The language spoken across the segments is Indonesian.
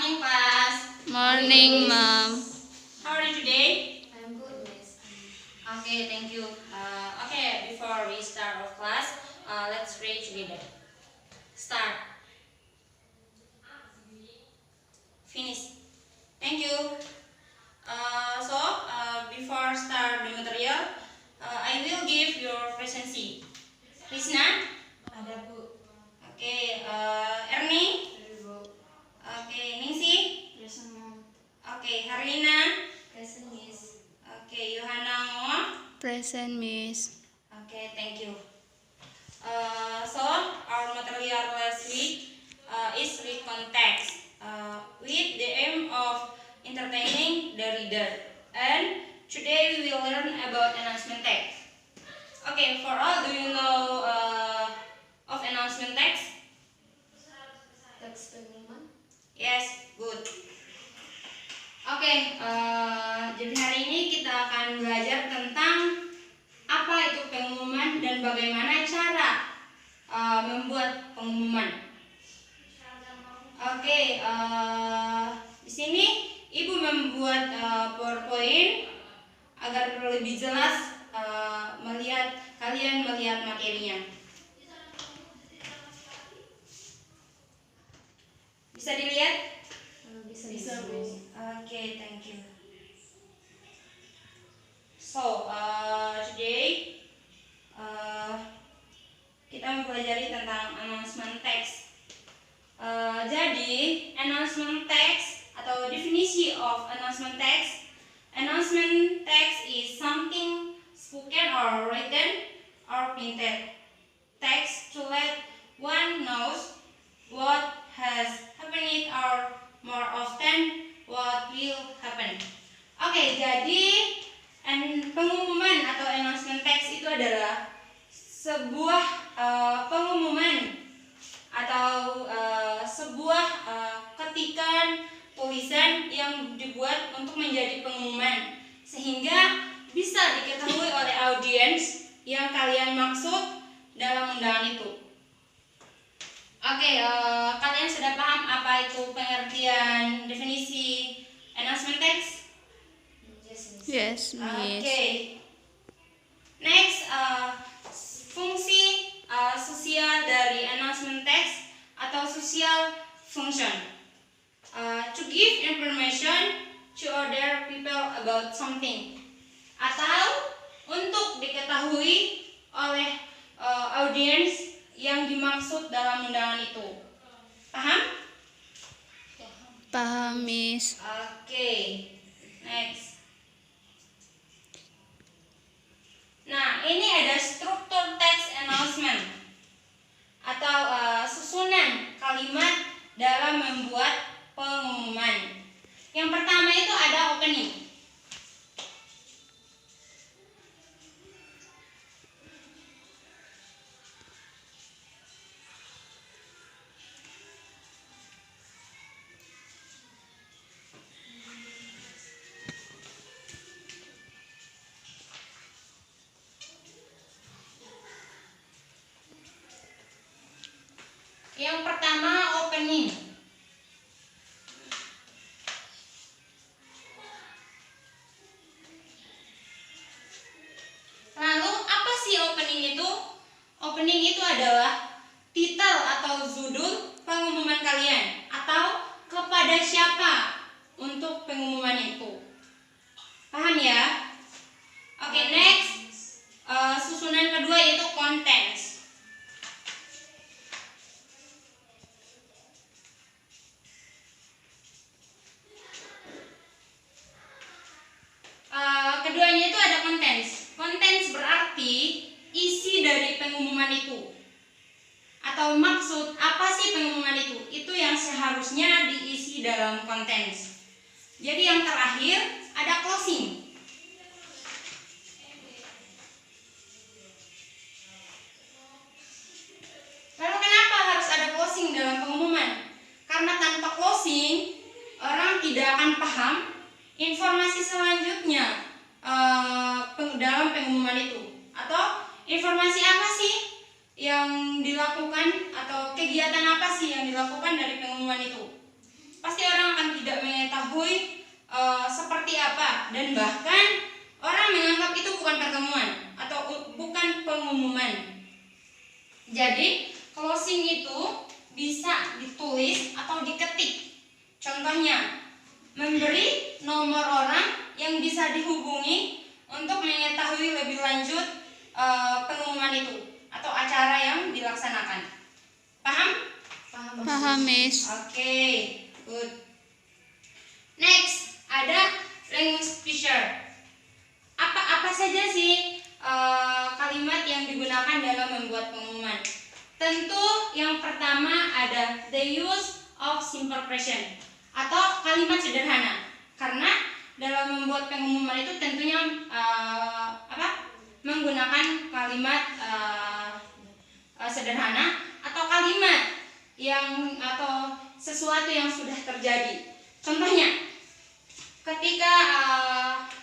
morning, class. Morning, ma'am. How are you today? I'm good, miss. Okay, thank you. Okay, before we start our class, let's pray together. Start. Finish. Thank you. Before start the material, I will give your presency. Risna? Ada, Bu. Okay, Ernie? Bu. Okay, Ningsi? Present, Mom. Okay, Harlina? Present, miss. Okay, Yohana Ngoa? Present, Miss. Okay, thank you. Our material last week is read context with the aim of entertaining the reader. And today we will learn about announcement text. Okay, for all, do you know of announcement text? Teks pengumuman. Yes, good. Oke, jadi hari ini kita akan belajar tentang apa itu pengumuman dan bagaimana cara membuat pengumuman. Oke, di sini Ibu membuat PowerPoint agar lebih jelas kalian melihat materinya. Bisa dilihat? Bisa, Bu. Okay, thank you. Today kita mempelajari tentang announcement text. Jadi, announcement text atau definisi of announcement text. Announcement text is something spoken or written or printed text to let one knows what has happened or more often what will happen. Oke, jadi pengumuman atau announcement text itu adalah sebuah pengumuman atau sebuah ketikan tulisan yang dibuat untuk menjadi pengumuman sehingga bisa diketahui oleh audiens yang kalian maksud dalam undangan itu. Oke, kalian sudah paham apa itu pengertian definisi announcement text? Yes, Miss. Oke. Next, fungsi sosial dari announcement text atau social function. To give information to other people about something, atau untuk diketahui oleh audiens yang dimaksud dalam undangan itu. Paham? Paham, Miss. Oke. Next. Nah, ini ada struktur text announcement atau susunan kalimat dalam membuat pengumuman. Yang pertama itu ada opening. Yang pertama opening. Lalu apa sih opening itu? Opening itu adalah titel atau judul pengumuman kalian atau kepada siapa untuk pengumuman itu. Paham ya? Oke, next. Susunan kedua yaitu contents. Keduanya itu ada contents. Contents berarti isi dari pengumuman itu. Atau maksud apa sih pengumuman itu? Itu yang seharusnya diisi dalam contents. Jadi yang terakhir ada closing. Lalu kenapa harus ada closing dalam pengumuman? Karena tanpa closing orang tidak akan paham informasi selanjutnya dalam pengumuman itu, atau informasi apa sih yang dilakukan atau kegiatan apa sih yang dilakukan dari pengumuman itu. Pasti orang akan diketahui seperti apa, dan bahkan orang menganggap itu bukan pertemuan atau bukan pengumuman. Jadi closing itu bisa ditulis atau diketik. Contohnya, memberi nomor orang yang bisa dihubungi untuk mengetahui lebih lanjut pengumuman itu atau acara yang dilaksanakan. Paham? Paham, Miss. Oke, good. Next, ada language feature. Apa saja sih kalimat yang digunakan dalam membuat pengumuman? Tentu yang pertama ada the use of simple present atau kalimat sederhana. Karena dalam membuat pengumuman itu tentunya menggunakan kalimat sederhana atau kalimat atau sesuatu yang sudah terjadi. Contohnya, ketika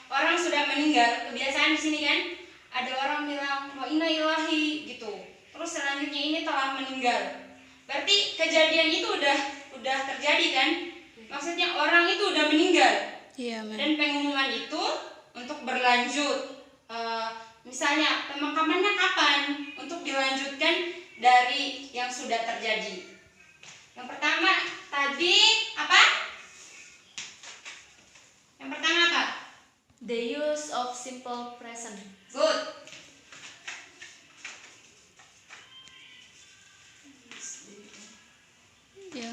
orang sudah meninggal, kebiasaan di sini kan ada orang bilang wa inna ilahi gitu. Terus selanjutnya ini telah meninggal. Berarti kejadian itu udah terjadi kan? Maksudnya orang itu udah meninggal. Iya, Ma'am. Dan pengumuman itu untuk berlanjut. Misalnya pemakamannya kapan? Untuk dilanjutkan dari yang sudah terjadi. Yang pertama tadi apa? Yang pertama apa? The use of simple present. Good. Ya.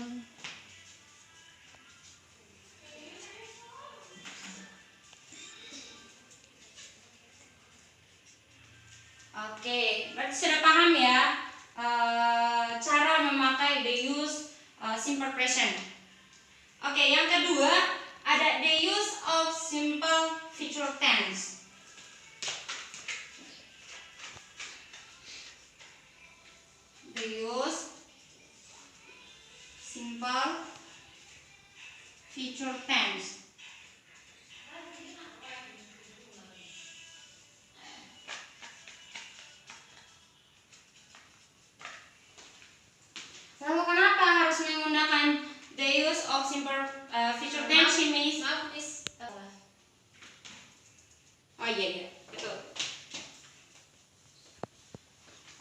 Oke, berarti sudah paham ya cara memakai the use simple present. Oke, yang kedua ada the use of simple future tense. The use simple future tense. Lalu kenapa harus menggunakan the use of simple future tense, Miss? Maaf, Miss. Oh iya, betul.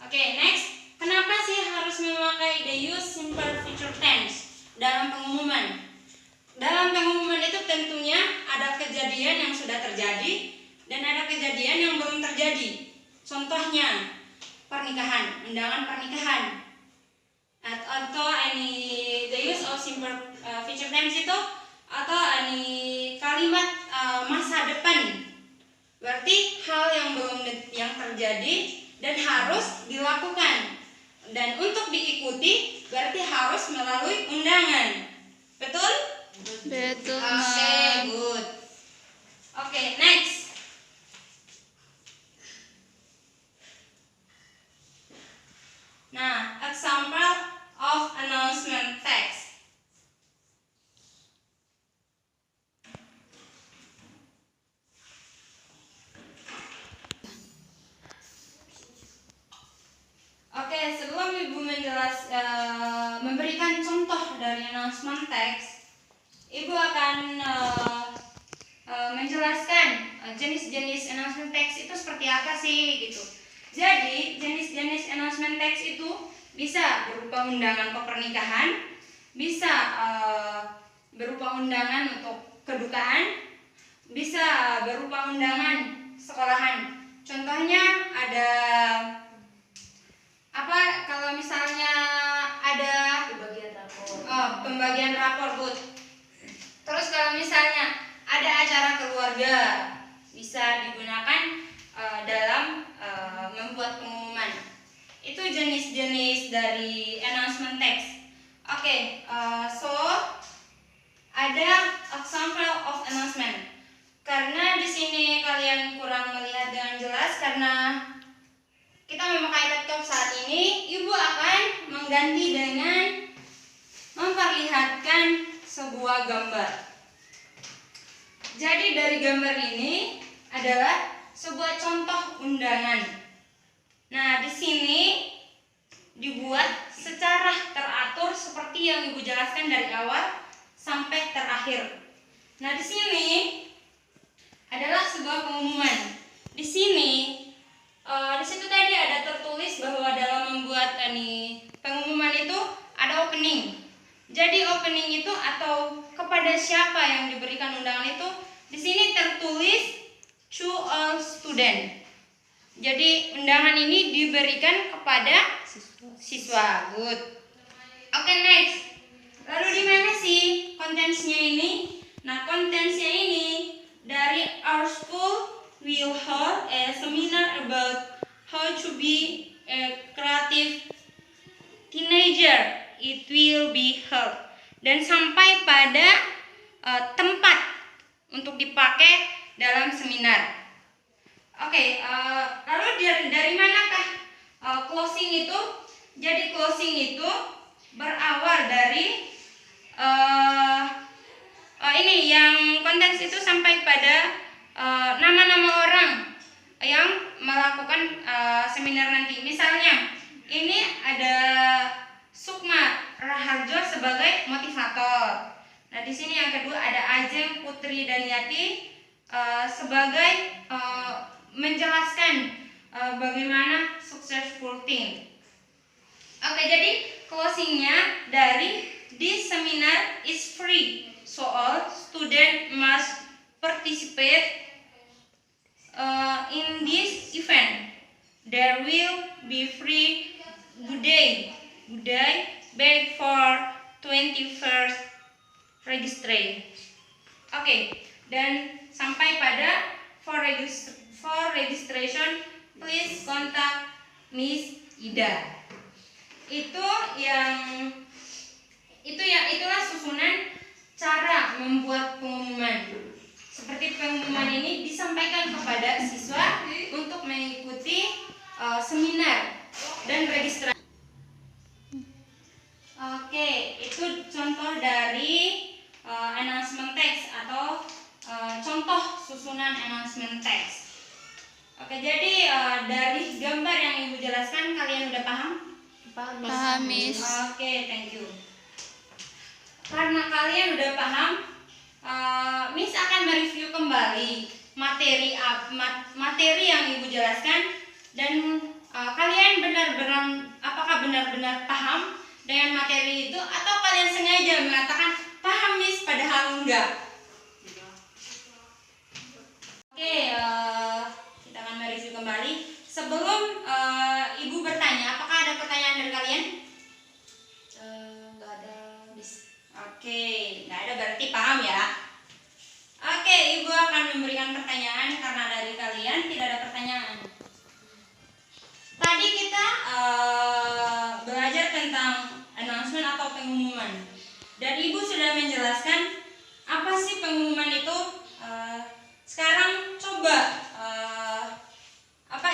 Oke, next. Kenapa sih harus memakai the use simple future tense dalam pengumuman? Dalam pengumuman itu tentunya ada kejadian yang sudah terjadi dan ada kejadian yang belum terjadi. Contohnya, pernikahan, undangan pernikahan. Atau the use of simple future tense itu atau kalimat masa depan. Berarti hal yang belum terjadi dan harus dilakukan. Dan untuk diikuti berarti harus melalui undangan. Betul? Betul, Oke, Ma'am. good. Oke, next. Nah, example of announcement text. Oke, sebelum Ibu memberikan contoh dari announcement text, Ibu akan menjelaskan jenis-jenis announcement text itu seperti apa sih gitu. Jadi, jenis-jenis announcement text itu bisa berupa undangan pernikahan, bisa berupa undangan untuk kedukaan, bisa berupa undangan sekolahan. Contohnya ada apa? Kalau misalnya ada pembagian rapor, Bud. Terus kalau misalnya ada acara keluarga, bisa digunakan dalam membuat pengumuman. Itu jenis-jenis dari announcement text. Oke, so ada example of announcement. Karena di sini kalian kurang melihat dengan jelas karena kita memakai laptop saat ini, Ibu akan mengganti dengan memperlihatkan sebuah gambar. Jadi dari gambar ini adalah sebuah contoh undangan. Nah, di sini dibuat secara teratur seperti yang Ibu jelaskan dari awal sampai terakhir. Nah, di sini adalah sebuah pengumuman. Di sini, di situ tadi ada tertulis bahwa dalam membuat pengumuman itu ada opening. Jadi opening itu atau kepada siapa yang diberikan undangan itu di sini tertulis to all student. Jadi undangan ini diberikan kepada siswa. Good. Oke, next. Lalu di mana sih contents-nya ini? Nah, contents-nya ini dari our school will hold a seminar about how to be a creative teenager. It will be held dan sampai pada tempat untuk dipakai dalam seminar. Oke, lalu dari manakah closing itu? Jadi closing itu berawal dari ini yang kontens itu sampai pada nama-nama orang yang melakukan seminar nanti. Misalnya ini ada Sukma Raharjo sebagai motivator. Nah, di sini yang kedua ada Ajeng Putri Daniati sebagai menjelaskan bagaimana successful team. Oke, jadi closingnya dari this seminar is free, so all student must participate in this event. There will be free good day bag for 21st registration. Oke, dan sampai pada for registration please contact Miss Ida. Itulah susunan cara membuat pengumuman. Seperti pengumuman ini disampaikan kepada siswa untuk mengikuti seminar dan registrasi. Oke, itu contoh dari announcement text atau contoh susunan announcement text. Oke, jadi dari gambar yang Ibu jelaskan kalian udah paham? Paham, Miss. Oke, thank you. Karena kalian udah paham, Miss akan mereview kembali materi yang Ibu jelaskan dan kalian apakah benar-benar paham dengan materi itu atau kalian sengaja mengatakan paham Miss padahal enggak. Oke, kita akan mereview kembali. Sebelum Ibu bertanya, apakah ada pertanyaan dari kalian? Nggak ada, Miss. Oke, nggak ada berarti paham ya. Oke, Ibu akan memberikan pertanyaan karena dari kalian tidak ada pertanyaan. Tadi kita belajar tentang announcement atau pengumuman. Dan Ibu sudah menjelaskan apa sih pengumuman itu. Sekarang coba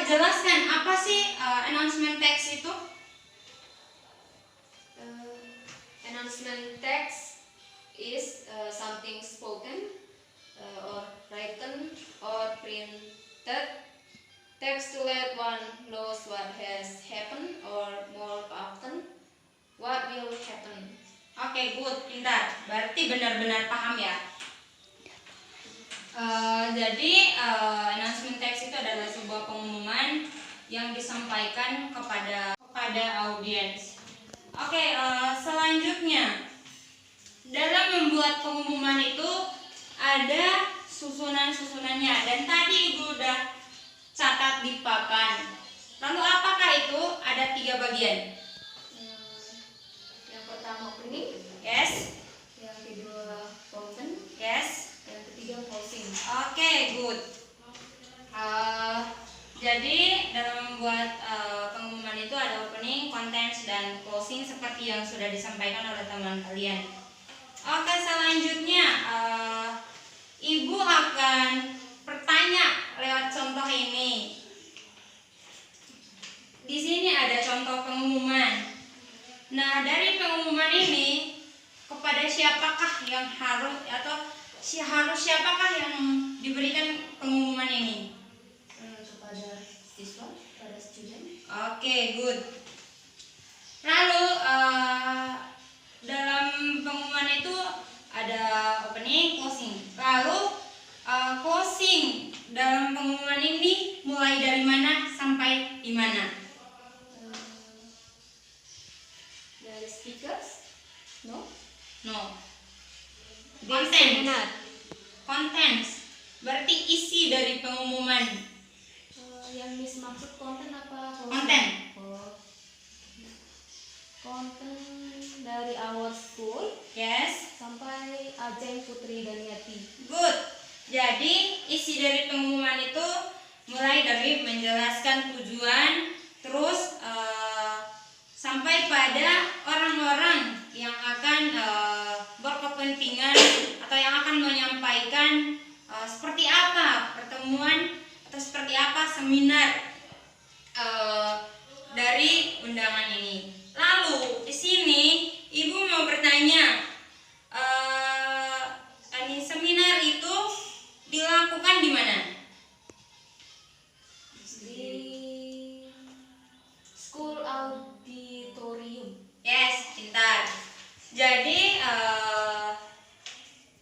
jelaskan apa sih announcement text itu? Announcement text is something spoken or written or printed text to let one knows what has happened or more often what will happen. Oke, good, pintar. Berarti benar-benar paham ya. Jadi announcement text itu adalah sebuah pengumuman yang disampaikan kepada audiens. Oke, selanjutnya dalam membuat pengumuman itu ada susunan-susunannya dan tadi Ibu udah catat di papan. Lalu apakah itu? Ada 3 bagian. Yang pertama opening, Yes. yang kedua content, Yes. yang ketiga closing. Oke, good. Jadi dalam membuat pengumuman itu ada opening, contents, dan closing seperti yang sudah disampaikan oleh teman kalian. Oke, selanjutnya Ibu akan bertanya lewat contoh ini. Di sini ada contoh pengumuman. Nah, dari pengumuman ini kepada siapakah yang harus atau siapakah yang diberikan pengumuman ini? Kepada siswa, kepada student. Oke, good. Lalu dalam pengumuman itu ada ada opening, closing. Lalu closing dalam pengumuman ini mulai dari mana sampai di mana? Dari speakers? No? No. Di Content. seminar. Contents. Berarti isi dari pengumuman. Yang Miss maksud konten apa? Konten. Oh. Konten dari our school Yes. sampai Ajeng, Putri, dan Yati. Good. Jadi isi dari pengumuman itu mulai dari menjelaskan tujuan, terus sampai pada orang-orang yang akan berkepentingan atau yang akan menyampaikan seperti apa pertemuan atau seperti apa seminar dari undangan ini. Lalu di sini Ibu mau bertanya, seminar itu dilakukan di mana? Di school auditorium. Yes, pintar. Jadi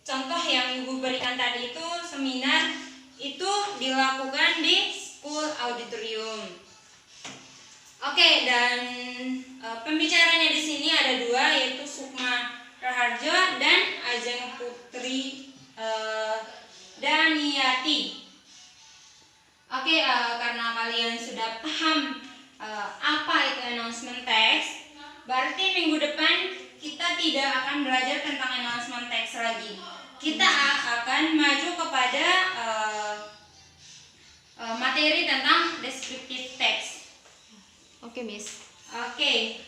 contoh yang Ibu berikan tadi itu seminar itu dilakukan di school auditorium. Oke, dan pembicaranya di sini ada dua, yaitu Sukma Raharjo dan Ajeng Putri Daniyati. Oke, karena kalian sudah paham apa itu announcement text, berarti minggu depan kita tidak akan belajar tentang announcement text lagi. Kita akan maju kepada materi tentang descriptive text. Oke, Miss. Oke,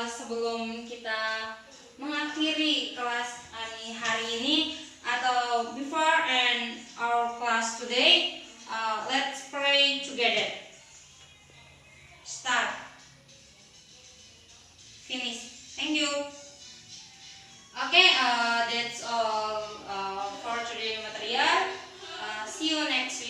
sebelum kita mengakhiri kelas hari ini atau before and our class today, let's pray together. Start. Finish. Thank you. Okay, that's all for today material. See you next